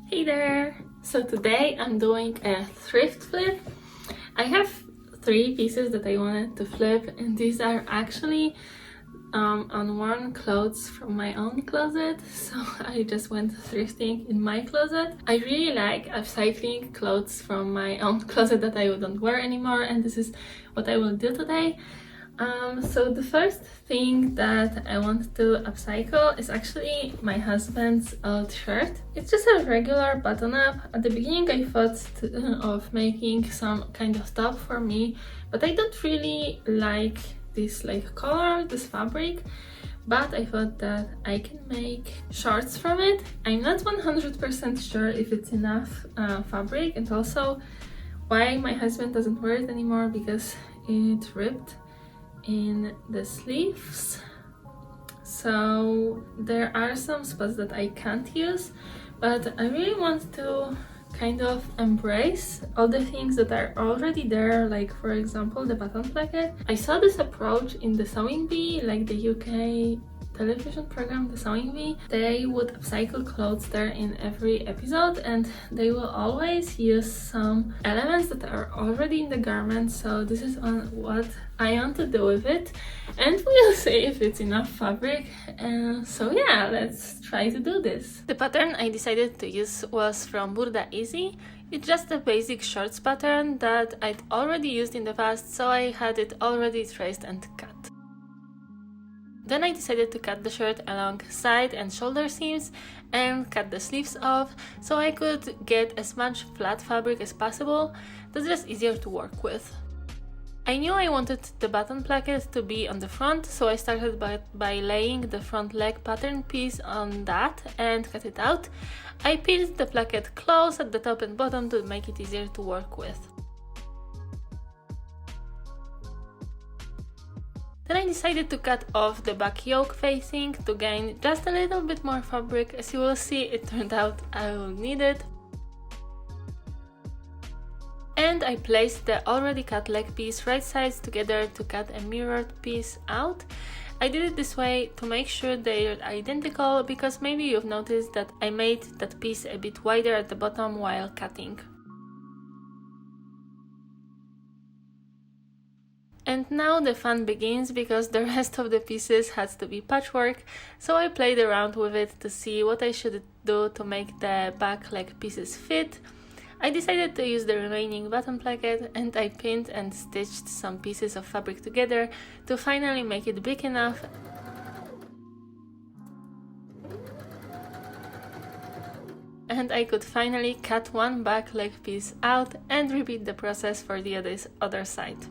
Hey there! So today I'm doing a thrift flip. I have 3 pieces that I wanted to flip, and these are actually unworn clothes from my own closet. So I just went thrifting in my closet. I really like upcycling clothes from my own closet that I wouldn't wear anymore, and this is what I will do today. So the first thing that I want to upcycle is actually my husband's old shirt. It's just a regular button-up. At the beginning I thought of making some kind of top for me, but I don't really like this color, this fabric, but I thought that I can make shorts from it. I'm not 100% sure if it's enough fabric, and also why my husband doesn't wear it anymore, because it ripped in the sleeves, so there are some spots that I can't use, but I really want to kind of embrace all the things that are already there, like for example the button placket. I saw this approach in the Sewing Bee, like the UK television program, the Sewing Bee. They would upcycle clothes there in every episode, and they will always use some elements that are already in the garment. So this is what I want to do with it, and we'll see if it's enough fabric. So yeah, let's try to do this. The pattern I decided to use was from Burda Easy. It's just a basic shorts pattern that I'd already used in the past, so I had it already traced and cut. Then I decided to cut the shirt along side and shoulder seams and cut the sleeves off so I could get as much flat fabric as possible. That's just easier to work with. I knew I wanted the button placket to be on the front, so I started by laying the front leg pattern piece on that and cut it out. I pinned the placket close at the top and bottom to make it easier to work with. Then I decided to cut off the back yoke facing to gain just a little bit more fabric. As you will see, it turned out I will need it. And I placed the already cut leg piece right sides together to cut a mirrored piece out. I did it this way to make sure they're identical, because maybe you've noticed that I made that piece a bit wider at the bottom while cutting. And now the fun begins, because the rest of the pieces had to be patchwork, so I played around with it to see what I should do to make the back leg pieces fit. I decided to use the remaining button placket, and I pinned and stitched some pieces of fabric together to finally make it big enough. And I could finally cut one back leg piece out and repeat the process for the other side.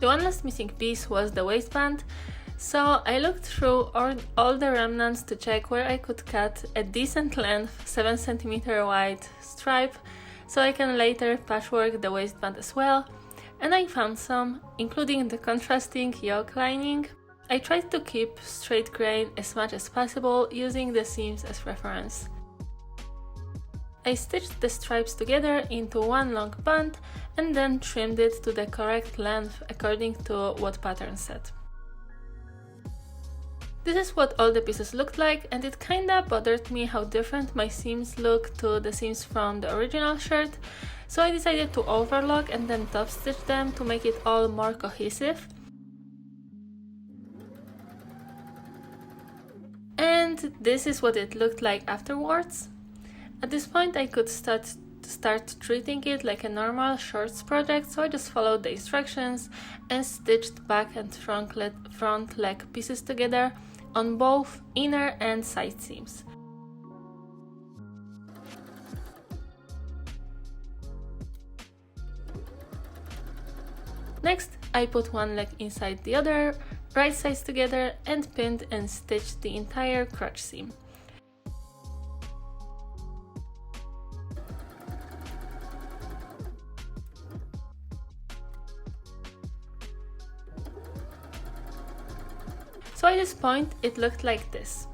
The one last missing piece was the waistband, so I looked through all the remnants to check where I could cut a decent length 7 cm wide stripe so I can later patchwork the waistband as well, and I found some, including the contrasting yoke lining. I tried to keep straight grain as much as possible, using the seams as reference. I stitched the stripes together into one long band and then trimmed it to the correct length according to what pattern set. This is what all the pieces looked like, and it kinda bothered me how different my seams look to the seams from the original shirt, so I decided to overlock and then top stitch them to make it all more cohesive. And this is what it looked like afterwards. At this point I could start treating it like a normal shorts project, so I just followed the instructions and stitched back and front leg pieces together on both inner and side seams. Next, I put one leg inside the other, right sides together, and pinned and stitched the entire crotch seam. So at this point it looked like this.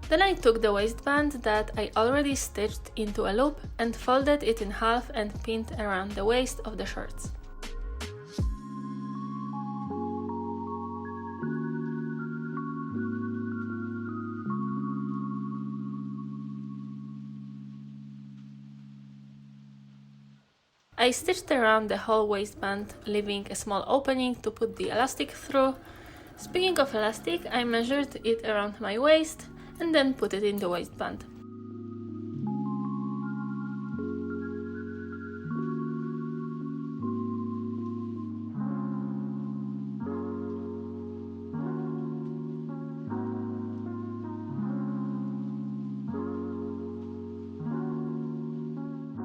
Then I took the waistband that I already stitched into a loop and folded it in half and pinned around the waist of the shorts. I stitched around the whole waistband, leaving a small opening to put the elastic through. Speaking of elastic, I measured it around my waist and then put it in the waistband.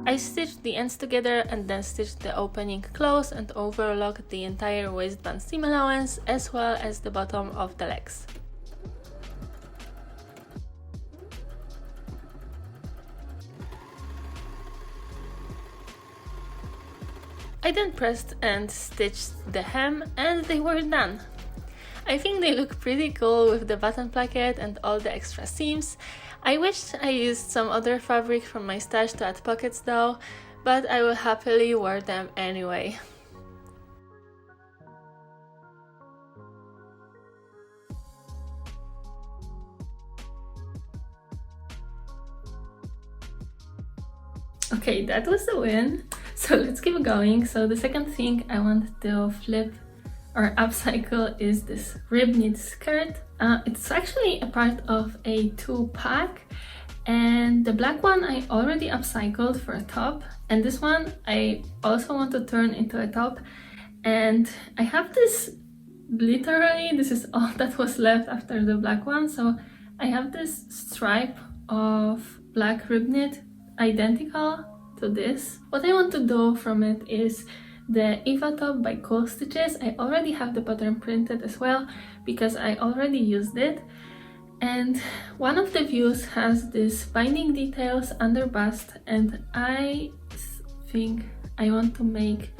I stitched the ends together and then stitched the opening close and overlocked the entire waistband seam allowance as well as the bottom of the legs. I then pressed and stitched the hem and they were done. I think they look pretty cool with the button placket and all the extra seams. I wish I used some other fabric from my stash to add pockets though, but I will happily wear them anyway. Okay, that was the win. So let's keep going. So the second thing I want to flip or upcycle is this rib knit skirt. It's actually a part of a 2-pack, and the black one I already upcycled for a top, and this one I also want to turn into a top. And I have this, literally this is all that was left after the black one, so I have this stripe of black rib knit identical to this. What I want to do from it is the Eva top by Cool Stitches. I already have the pattern printed as well because I already used it, and one of the views has this binding details under bust, and I think I want to make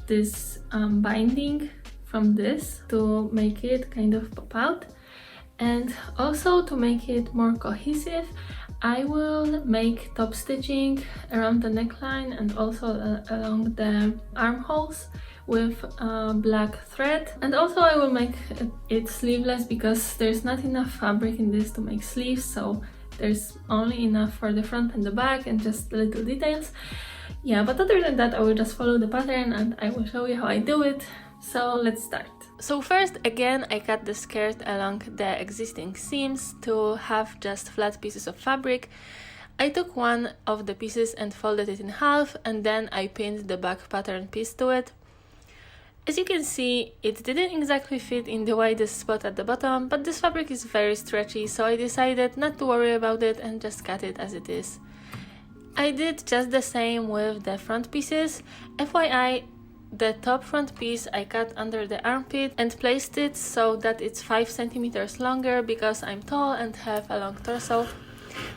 this binding from this to make it kind of pop out, and also to make it more cohesive I will make top stitching around the neckline and also along the armholes with black thread, and also I will make it sleeveless because there's not enough fabric in this to make sleeves, so there's only enough for the front and the back and just the little details. Yeah, but other than that I will just follow the pattern and I will show you how I do it. So let's start. So first, again, I cut the skirt along the existing seams to have just flat pieces of fabric. I took one of the pieces and folded it in half, and then I pinned the back pattern piece to it. As you can see, it didn't exactly fit in the widest spot at the bottom, but this fabric is very stretchy, so I decided not to worry about it and just cut it as it is. I did just the same with the front pieces. FYI, the top front piece I cut under the armpit and placed it so that it's 5 centimeters longer because I'm tall and have a long torso.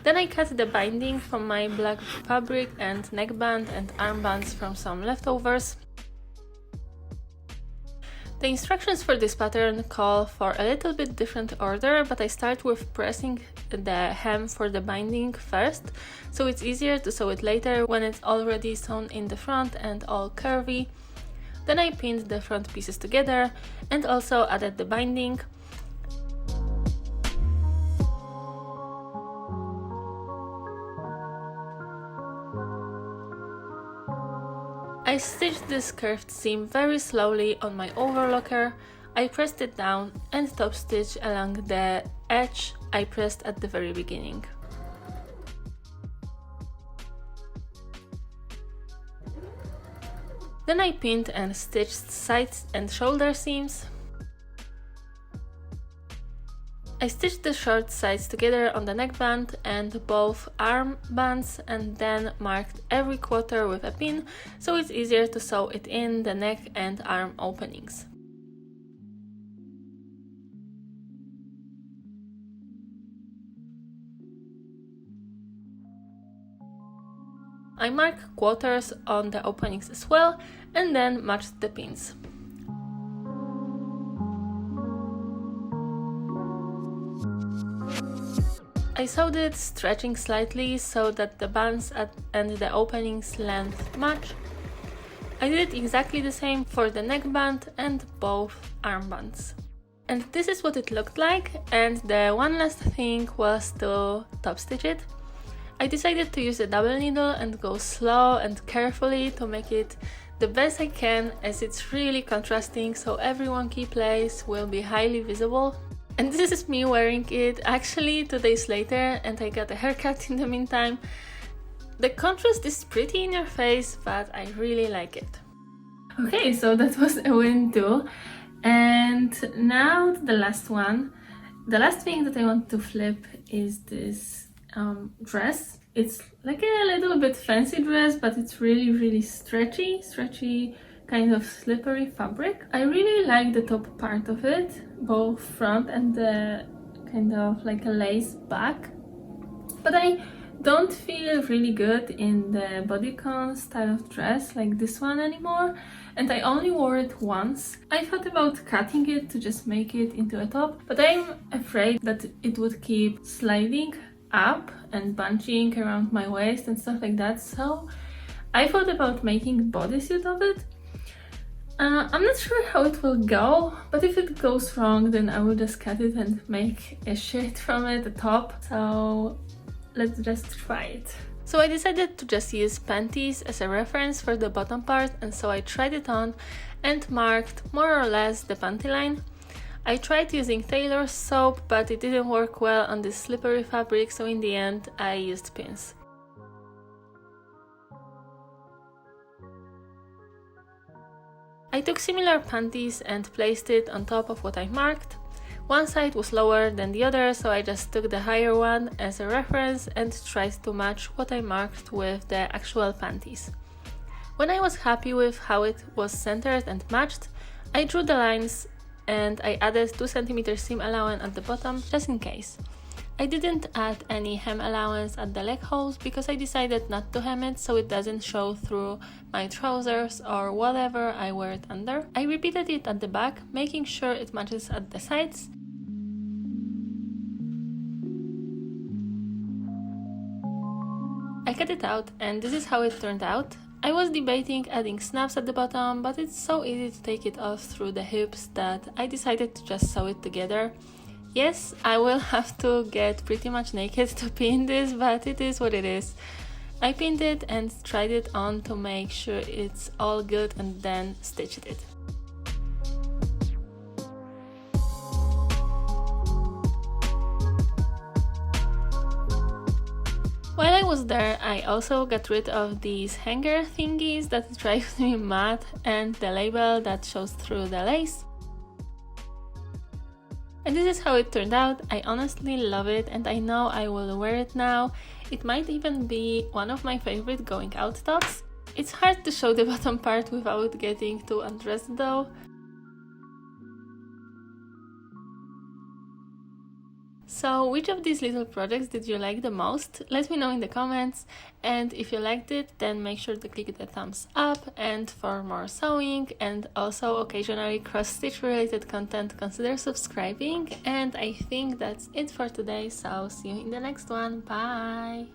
Then I cut the binding from my black fabric and neckband and armbands from some leftovers. The instructions for this pattern call for a little bit different order, but I start with pressing the hem for the binding first, so it's easier to sew it later when it's already sewn in the front and all curvy. Then I pinned the front pieces together and also added the binding. I stitched this curved seam very slowly on my overlocker. I pressed it down and top stitch along the edge I pressed at the very beginning. Then I pinned and stitched sides and shoulder seams. I stitched the short sides together on the neckband and both arm bands, and then marked every quarter with a pin so it's easier to sew it in the neck and arm openings. I mark quarters on the openings as well and then matched the pins. I sewed it stretching slightly so that the bands and the openings length match. I did exactly the same for the neckband and both armbands. And this is what it looked like, and the one last thing was to top stitch it. I decided to use a double needle and go slow and carefully to make it the best I can, as it's really contrasting, so every wonky place will be highly visible. And this is me wearing it actually 2 days later, and I got a haircut in the meantime. The contrast is pretty in your face, but I really like it. Okay, so that was a win too. And now the last one. The last thing that I want to flip is this dress. It's like a little bit fancy dress, but it's really stretchy, kind of slippery fabric. I really like the top part of it, both front and the kind of like a lace back. But I don't feel really good in the bodycon style of dress like this one anymore, and I only wore it once. I thought about cutting it to just make it into a top, but I'm afraid that it would keep sliding up and bunching around my waist and stuff like that, so I thought about making a bodysuit of it. I'm not sure how it will go, but if it goes wrong, then I will just cut it and make a shirt from it, a top. So let's just try it. So I decided to just use panties as a reference for the bottom part, and so I tried it on and marked more or less the panty line. I tried using Taylor's soap, but it didn't work well on this slippery fabric, so in the end I used pins. I took similar panties and placed it on top of what I marked. One side was lower than the other, so I just took the higher one as a reference and tried to match what I marked with the actual panties. When I was happy with how it was centered and matched, I drew the lines and I added 2 cm seam allowance at the bottom just in case. I didn't add any hem allowance at the leg holes because I decided not to hem it so it doesn't show through my trousers or whatever I wear it under. I repeated it at the back, making sure it matches at the sides. I cut it out and this is how it turned out. I was debating adding snaps at the bottom, but it's so easy to take it off through the hoops that I decided to just sew it together. Yes, I will have to get pretty much naked to pin this, but it is what it is. I pinned it and tried it on to make sure it's all good and then stitched it. While I was there, I also got rid of these hanger thingies that drive me mad and the label that shows through the lace. And this is how it turned out. I honestly love it and I know I will wear it now. It might even be one of my favorite going out tops. It's hard to show the bottom part without getting too undressed though. So which of these little projects did you like the most? Let me know in the comments, and if you liked it then make sure to click the thumbs up, and for more sewing and also occasionally cross-stitch related content consider subscribing. And I think that's it for today, so see you in the next one. Bye!